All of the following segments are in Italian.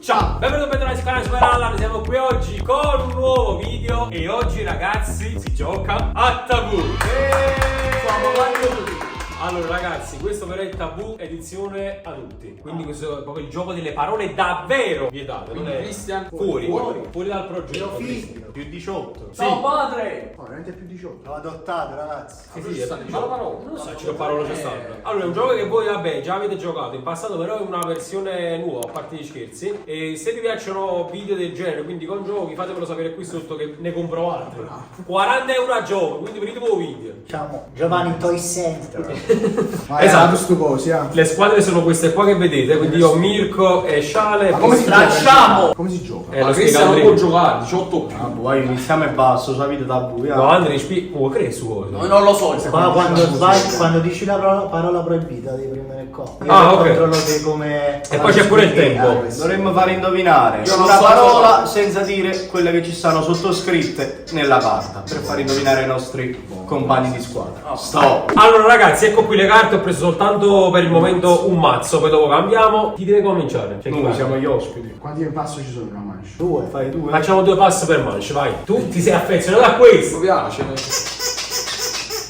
Ciao, benvenuti per sul canale Superalla, siamo qui oggi con un nuovo video e oggi ragazzi si gioca a Tabù. Allora ragazzi, questo però è Tabù edizione adulti, quindi questo è proprio il gioco delle parole davvero vietate, non è Christian fuori dal progetto. Più 18. Sì. Ciao padre! No, veramente più 18. L'ho adottato, ragazzi. Sì, Ma la parola. non so che parola c'è stata. Allora, è un gioco che voi, vabbè, già avete giocato in passato, però è una versione nuova, a parte gli scherzi. E se vi piacciono video del genere, quindi con giochi, fatemelo sapere qui sotto che ne compro altri. 40 euro a gioco, quindi venite voi video. Diciamo Giovanni Toy Center. Esatto. Stu cosi, Le squadre sono queste qua che vedete, quindi io, Mirko e Sciale. Ma come si Tracciamo! gioca? Come si gioca? Lo Ma spiega Christian non Andrea. può giocare, 18 Ah, vai, iniziamo e basta, so vita da buia. No, Andrea, oh, credi su cosa? Noi non lo so. Ma quando sbagli, quando dici la parola proibita devi premere qua. Io Ah, ok. controllo te come. E poi c'è pure il tempo. Dovremmo fare indovinare Io non una so parola cosa. senza dire quelle che ci stanno sottoscritte nella carta per far indovinare i nostri compagni di squadra. Stop. Allora ragazzi, ecco qui le carte, ho preso soltanto per il momento un mazzo, poi dopo cambiamo. Chi deve cominciare? Cioè, chi Noi va? siamo gli ospiti. Quanti passo ci sono in una mancia? Due. Fai due. Facciamo 2 passi per manche, vai. Tu ti sei affezionato a questo? Mi piace.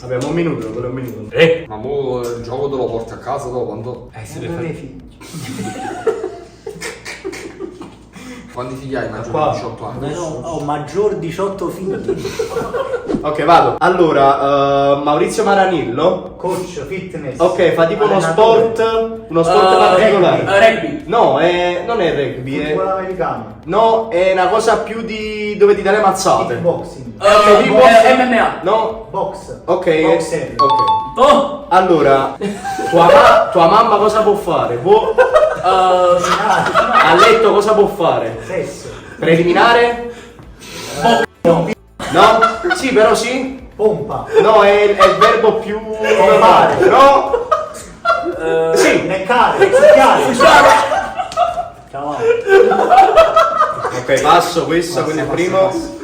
Abbiamo un minuto, quello è un minuto. Ma mo il gioco te lo porti a casa dopo quando? Si Non deve hai fare. figli. Quanti figli hai maggiore Qua. di 18 anni? Ho maggior 18 figli. Ok, vado. Allora, Maurizio Maranillo. Coach fitness. Ok, fa tipo uno allenatore. sport. Uno sport particolare. Rugby. No, non è rugby. Football americano. No, è una cosa più di dove ti dai le mazzate. Kickboxing. tipo- MMA. No? Box. Ok. Boxer. Ok. Oh! Allora, tua mamma cosa può fare? Può a letto cosa può fare? Sesso. Preliminare? No? Sì, però sì? Pompa. No, è il verbo più Pompare. No? Sì. Leccare. Succhiare. Ciao. Ok, passo questo, quindi il primo.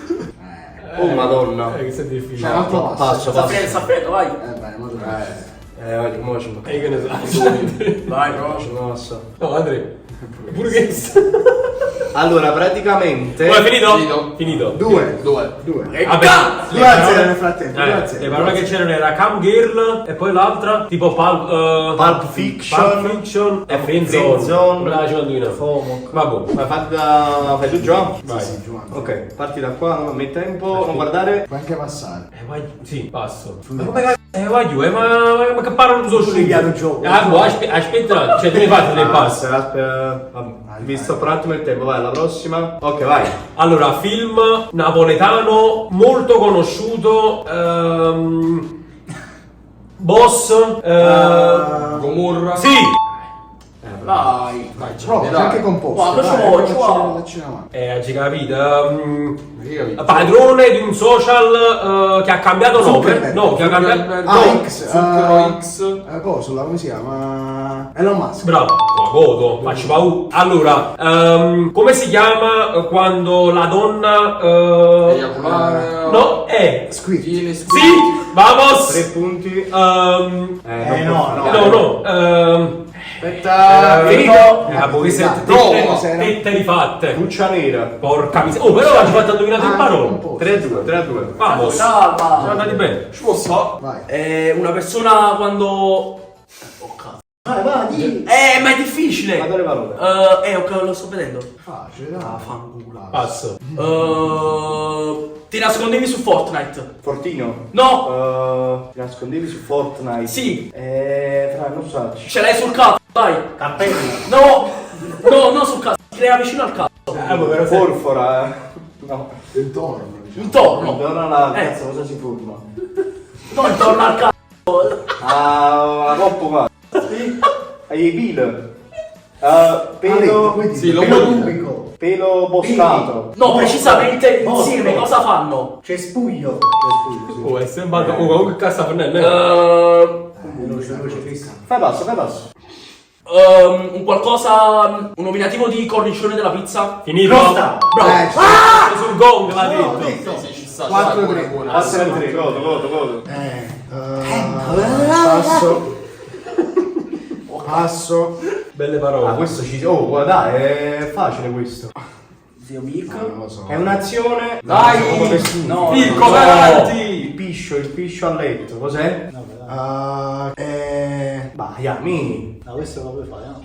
Oh madonna. Questo è difficile. Un altro passo. Passo. Saffredo, vai. Vai, mo gioca. Guarda, mo ci E che ne so. Vai, bro. mosso. No, Andrea. Pure questo. Allora, praticamente. Poi finito? Finito. Finito. Due. Due. Due. Vabbè, 2 a 0 nel frattempo. 2 a le 0. parole che c'erano era Cam Girl e poi l'altra tipo Pulp Fiction. Pulp Fiction e Friendzone. Friendzone. Me la faccio indovina. Fomo. Vabbè. Ma fai tu già? Vai. Sì, Giovanni. Ok, parti da qua, non metti tempo, non guardare. Puoi anche passare. Vai, sì, passo. Ma come cazzo? Vai giù, ma che parlo non so Liviato gioco. Ah, boh, aspetta, cioè tu ne fai tre passi. Visto per un attimo il tempo, vai alla prossima. Ok, vai. Allora, film napoletano molto conosciuto. Boss. Gomorra. Sì! Vai. Prova, c'è anche composto. Guarda, Dai, ci vuole, ci facciamo vuole. la cinema. Ci capito. Padrone di un social che ha cambiato nome. Zuckerberg. No, che ha cambiato. Ah, no. X. Zucchero X. Cosa? Come si chiama? Elon Musk. Bravo, ma godo, faccio paura. Allora, come si chiama quando la donna. Eiaculare. No, è. Squid. Viene Sì, vamos! 3 punti. No. No, no. Aspetta. Finito? No. Queste No. tette rifatte. Cuccia nera. Porca miseria. Oh, però l'hai fatto indovinare in parole. 3-2, 3-2. Vamos. Siamo Salva. andati bene. Ci posso? Vai. Una persona quando. Oh cazzo. Vai, di. Ma è difficile. Guarda le parole. Ok, lo sto vedendo. Facile, dai. Fanculo. Passo. Ti nascondevi su Fortnite? Fortino. No. Ti nascondevi su Fortnite. Sì. Fra, non so. Ce l'hai sul cazzo, vai. Cappello. No. No, non sul cazzo. Ti crea vicino al cazzo. Forfora. No. Intorno. diciamo. Intorno. Donna la cazzo, cosa si forma? No, intorno al cazzo. Ah, la coppa qua. Sì. Ai pile. Pelo. Sì, lo Pubblico. Pelo bostato. No, precisamente Mostro. insieme cosa fanno? Cespuglio. Oh, è sembrato. Oh, comunque cazzo Fernello. Veloce, Cristian. Fai passo, fai passo. Un qualcosa. Un nominativo di cornicione della pizza? Finito. Costa. Bravo. Sul gong l'ha detto. Sì, ci sta. 4-3. Passa il 3, godo. Passo. Passo. Belle parole. Ah, questo ci... Oh, guarda, è facile questo. Zio Mirko. Non lo so. È un'azione... Dai! No, Mirko, no. vai avanti! Il piscio a letto, cos'è? Vai, Mini. No, questo lo puoi fare, no?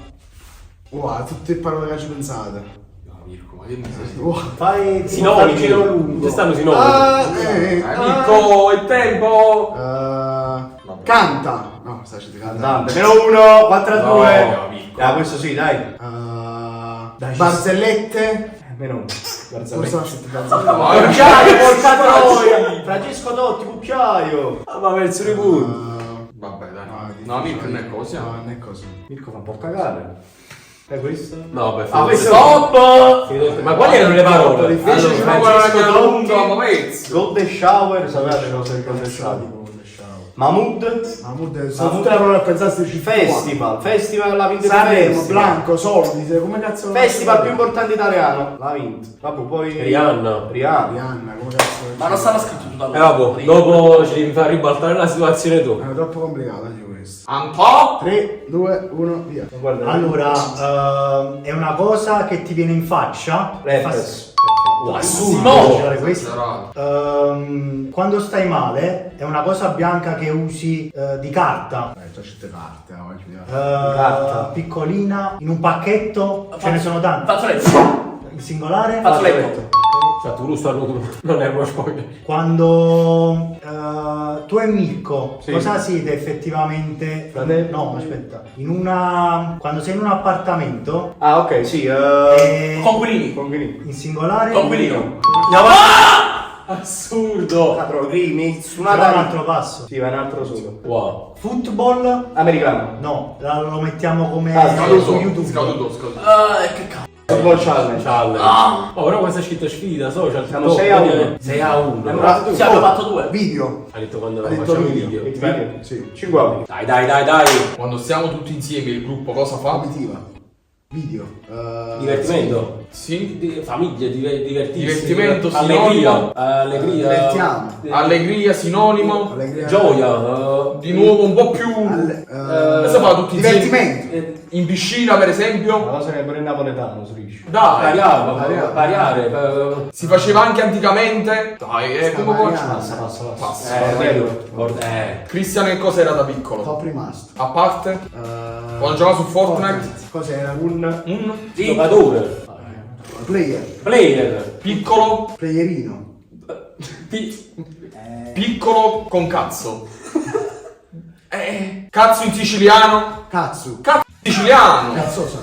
Wow, tutte parole che ci pensate. No, Mirko, ma che ne sai? Wow. Fai Sinonimi. un giro lungo. Ci stanno sinonimi. Mirko, il tempo! Canta. No, stai cantando. Andante. Meno 1, 4 a 2. No, Mirko. Ah, questo sì, dai. Dai, barzellette. Meno 1. Forse ho scelto barzellette. Cucciaio, porca troia! Francesco Totti, cucciaio! Ah, ma verso i punti. Vabbè, dai. No, No, Mirko non è così. No, non è così. Mirko fa un po' cagare. È questo? No, vabbè, Ah, questo Stop! Ma quali erano le parole? Invece ci Francesco vuole la Totti, lunga, pezzo. Golden Shower, sapete le cose del Golden Shower? Mahmood, Mahmood, sono tutte le parole che pensasti ci Festival l'ha vinto Sanremo, Festival. Blanco, soldi, come cazzo. Festival più importante italiano, l'ha vinto. Vabbè, poi Rihanna. Rihanna, come cazzo. Ma non stava scritto tutto allora. Vabbè, dopo ci devi far ribaltare la situazione tu. È troppo complicato anche questo. Un po'. 3, 2, 1, via. Allora, è una cosa che ti viene in faccia. Rappers. Assurdo. Questo. Zero. Quando stai male, è una cosa bianca che usi di carta. C'ho scelte carte, Carta. Piccolina, in un pacchetto, ce ne sono tanti. Fazzoletto. Il singolare. Fazzoletto. Cioè, tu lo starnuto non è uno spoiler. Quando tu e Mirko, Sì. cosa siete effettivamente? Fratelli? No, aspetta. Quando sei in un appartamento, Ah, ok, sì. Conquilini. Conquilini. in singolare. Conquilino. Assurdo! Caprolini. Però un altro passo. Sì, va un altro solo. Wow. Football. Americano. No, lo mettiamo come Scaduto, su YouTube. Scaduto. Che cazzo. Football challenge. Challenge. Oh, però questa è scritta sfida, social. Siamo TikTok, 6 a 1. 6 a 1. Allora, Sì, abbiamo fatto 2. Video. Ha detto quando Ha detto facciamo i video. video. Sì. 5 anni. Dai. Quando stiamo tutti insieme, il gruppo cosa fa? Comitiva. Video. Divertimento. Sì. Famiglia, divertirsi. Divertimento, allegria. sinonimo. Allegria. Divertiamo. Allegria, sinonimo. Allegria. Gioia. Di nuovo un po' più. Cosa fa tutti insieme? Divertimento. In piscina, per La esempio. cosa è pure in napoletano, si dice. Dai, variare. Si faceva anche anticamente. Dai, come può. Passa. Bello. Cristiano che cosa era da piccolo? Top rimasto. A parte? Quando giocava su Fortnite? Cos'era? Un Giocatore. Player. Player. piccolo. Playerino. Piccolo con cazzo. Cazzo in siciliano. Cazzo. Cazzo in siciliano. Cazzosa.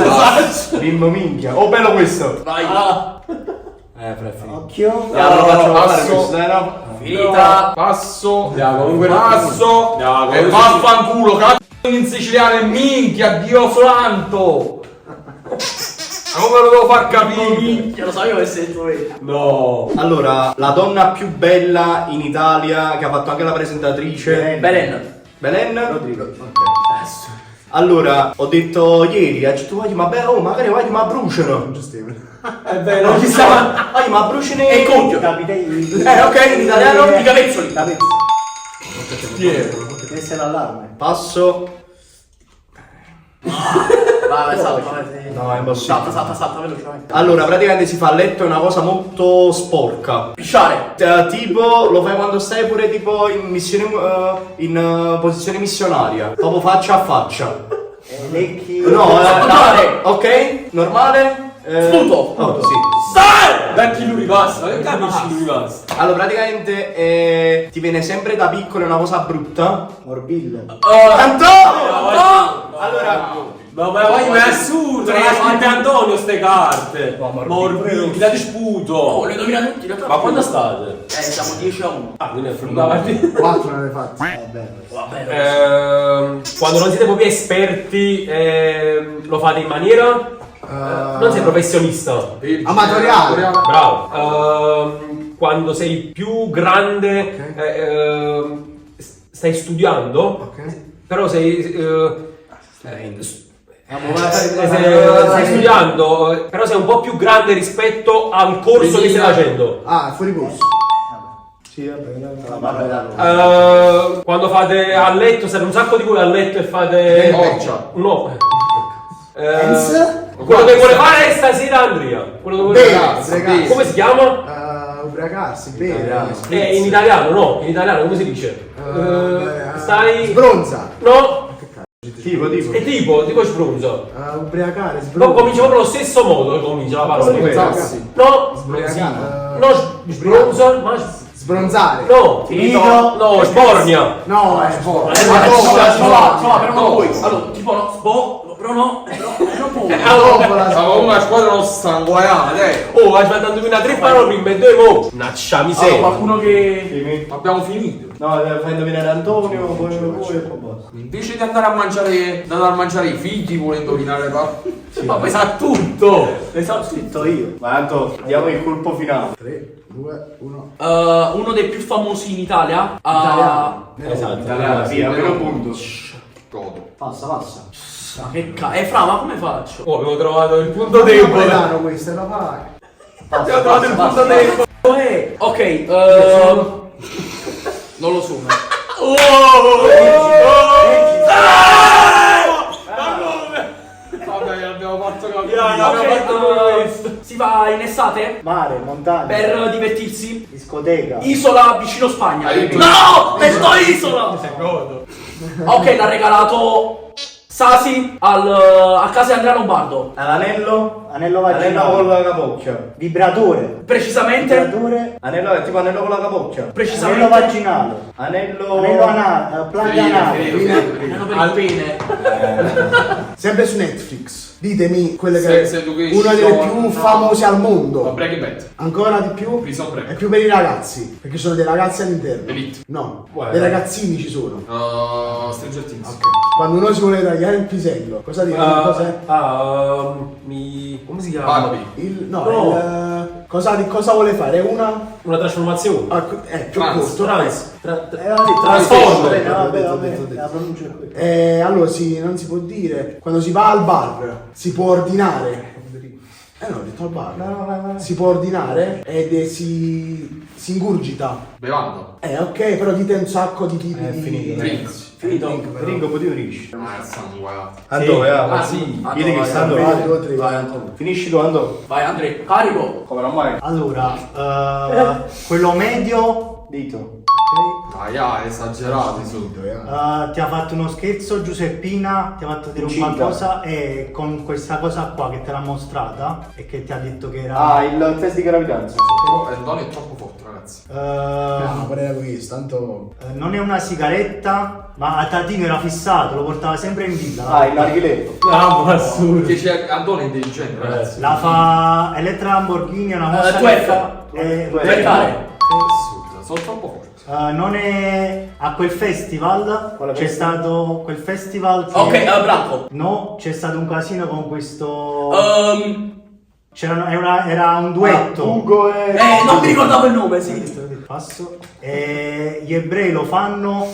Vabbè. Bimbo minchia. Oh, bello questo. Vai. Occhio. Ya, lo faccio fare Passo. questo, no? Finita. Passo. Comunque Passo. E vaffanculo. Cazzo in siciliano e minchia. Dio santo. Ma come lo devo far capire? Minchia, lo sapevo che sei tu. No. Allora, la donna più bella in Italia, che ha fatto anche la presentatrice. Belen. Belen? Rodrigo. Ok. Allora, ho detto ieri, tu vai, ma beh, oh, magari vai, ma bruciano. Giustamente. È vero, non ci stava. Vai, ma bruciano E il conchio. ok, in italiano. I capezzoli. Deve essere l'allarme. Passo. Vai, salta. No, è impossibile. Salta, velocemente. Allora, praticamente si fa a letto, è una cosa molto sporca. Pisciare. Tipo, lo fai quando stai pure tipo in missione, in posizione missionaria. Proprio faccia a faccia. Lecchi. No, Spuntare. ok, normale. Spunto. Oh, sì. Stai! Da chi lui ripassa? Che capisci lui ripassa? Allora, praticamente ti viene sempre da piccolo una cosa brutta. Morbillo. Antonio! Allora, Ma è assurdo, non ha scritto Antonio ste carte. Morbido, da di sputo. Oh, le domina tutti. Ma quando state? Siamo 10 a 1. Ah, quindi è finita la partita. 4 ne avete fatti. Vabbè. Quando non siete proprio esperti, lo fate in maniera. Non sei professionista. Amatoriale. Bravo. Quando sei più grande, stai studiando. Ok. Però stai studiando, però sei un po' più grande rispetto al corso che stai facendo. Ah, è fuori corso. sì, Quando fate a letto, siete un sacco di voi a letto e fate. Boccia. No. Quello che vuole fare stasera Andrea. Quello che vuole Bene, fare. ragazzi. Come si chiama? Ubriacarsi, bene. In italiano, no? In italiano come si dice? Stai. Sbronza. No? Tipo. È tipo sbronzo. Ubriacare, No, sbronza. comincia proprio allo stesso modo. Comincia la parola. Sbronzarsi. No? Ubriacare. No, sbronzo, ma. Sbronzare. No, Finito. no, sbornia. No, è sport. Però non puoi. Allora, tipo no, però no, non puoi. Siamo una squadra non stanguaiana, dai. Oh, vai a indovinare 3 parole prima e 2 mo. Naccia Allora, miseria. qualcuno che... Abbiamo finito. No, fai indovinare Antonio, poi e poi basta. Invece di andare a mangiare i figli, vuole indovinare ma poi sa tutto. Le so sì. Scritto io. Ma tanto diamo il colpo finale. 3, 2, 1. Uno dei più famosi in Italia. Esatto. Italiana, via, meno punto. Godo. Passa. Ma che Fra, ma come faccio? Oh, abbiamo trovato il punto debole. Napoletano questo, è la paga. Abbiamo trovato il punto debole. Ok, non lo so. Vabbè, abbiamo fatto Ok, si va in estate? Mare, montagna, Per divertirsi? discoteca. Isola vicino Spagna. Hai detto- No! Detto isola! Ok, l'ha regalato Sasi a casa di Andrea Lombardo. L'anello? Anello Anello con vaginale. la capocchia. Vibratore. Precisamente. Vibratore. Anello è tipo anello con la capoccia. Precisamente. Anello vaginale. Anello. Anello anale. Plagio anale. Anello per il pene. Sempre su Netflix. Ditemi quelle che Sex è Education. una delle più famose al mondo. Breaking Bad. Ancora di più? Prison Break. È più per i ragazzi, perché sono dei ragazzi all'interno. Elite. No, Guarda. dei ragazzini ci sono. Stranger Things. Ok. Quando uno si vuole tagliare il pisello, cosa dire? Cos'è? Come si chiama? Barbie. No, No. cosa vuole fare? Una trasformazione. Più Trans. corto. Transformer. La pronuncia è quella. Allora non si può dire. Quando si va al bar, si può ordinare. No, ho detto al bar. Vai. Si può ordinare ed si ingurgita. Bevanda. Ok, però dite un sacco di tipi di. finito. Drinks. Finito. Ringo, poi ti unisci. Sanguaiato. Antonio, Sì. Vedi che sta Vai, Antonio. 2, 3. Vai, Antonio. Finisci tu, Antonio. Vai Andre, carico. Come non mai? Allora, quello medio, Dito. Esagerati su. ti ha fatto uno scherzo Giuseppina, ti ha fatto dire un Incinta. qualcosa e con questa cosa qua che te l'ha mostrata e che ti ha detto che era... Ah, il test di gravidanza. Antonio è troppo forte, ragazzi. No, pure questo, tanto. non è una sigaretta, ma a Tatino era fissato, lo portava sempre in villa. Ah, il narghiletto. Assurdo. Perché c'è Antonio è intelligente, ragazzi. La fa Elettra Lamborghini, è una mossa che Twerk. fa... Twerkare. Assurdo, sono troppo forti. non è a quel festival, Quale c'è festival? stato quel festival che... Ok, Branco. No, c'è stato un casino con questo... Ehm, era un duetto. Ugo e... non mi ricordavo il nome, sì. Passo. Gli ebrei lo fanno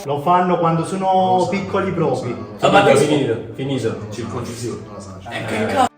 quando sono piccoli propri. Finito. Circoncisione. Che cazzo?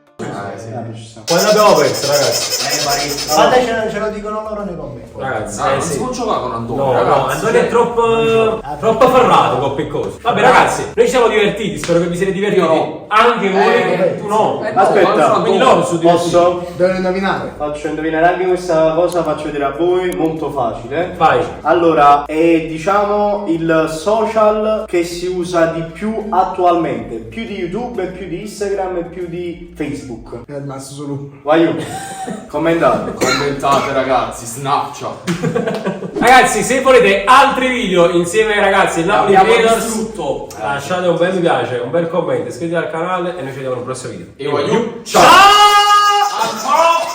Quando abbiamo perso, ragazzi? Guarda, ce lo dicono loro nei commenti. Ragazzi, Non sì. si può giocare con Antonio, No, ragazzi. Antonio è troppo afferrato con Peccoso. Vabbè ragazzi, noi ci siamo divertiti, spero che vi siete divertiti. Io no. Anche voi, tu no. Aspetta, Quindi loro sono divertiti. posso? Devono indovinare. Faccio indovinare anche questa cosa, faccio vedere a voi, molto facile. Vai. Allora, è diciamo il social che si usa di più attualmente, più di YouTube, più di Instagram e più di Facebook. È rimasto solo uno. Vai io, commentate. Commentate, ragazzi, Snapchat. Ragazzi, se volete altri video insieme ai ragazzi del Napoli Abbiamo Raiders, distrutto. lasciate un bel mi piace, un bel commento, iscrivetevi al canale e noi ci vediamo nel prossimo video. E voglio. Ciao!